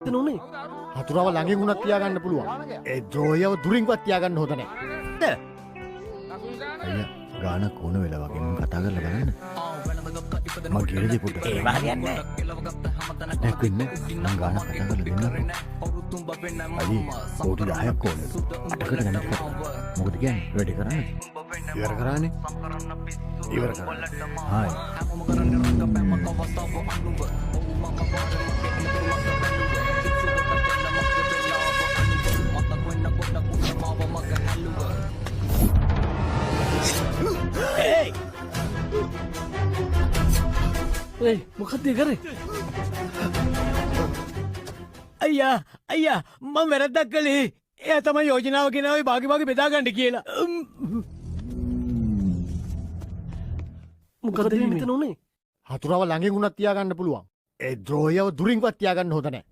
නුනේ හතුරව ළඟින් වුණත් තියාගන්න පුළුවන්. ඒ ද්‍රෝහියව දුරින්වත් තියාගන්න හොඳ නැහැ. අයියා ගානක් ඕන වෙලා වගේ මම කතා කරලා බලන්න. මම ගිරදී පොඩ්ඩක්. ඒ වාගයන්නේ නැක් වෙන්නේ නම් ගානක් කතා කරලා දෙන්න. අයියේ කෝටි 10ක් ඕන. 8කට ගණන් කරා. මොකද කියන්නේ? වැඩි කරන්නේ. ඉවර කරානේ. ඉවර කරා. හායි. ඒ මොකක්ද ඒ කරේ අයියා අයියා මම වැරද්දක් කළේ එයා තමයි යෝජනාව ගෙනාවේ භාගි බෙදා ගන්න කියලා මොකද මෙතන උනේ හතුරව ළඟින් වුණත් තියාගන්න පුළුවන්. ඒ ද්‍රෝහියව දුරින්වත් තියාගන්න හොඳ නැහැ.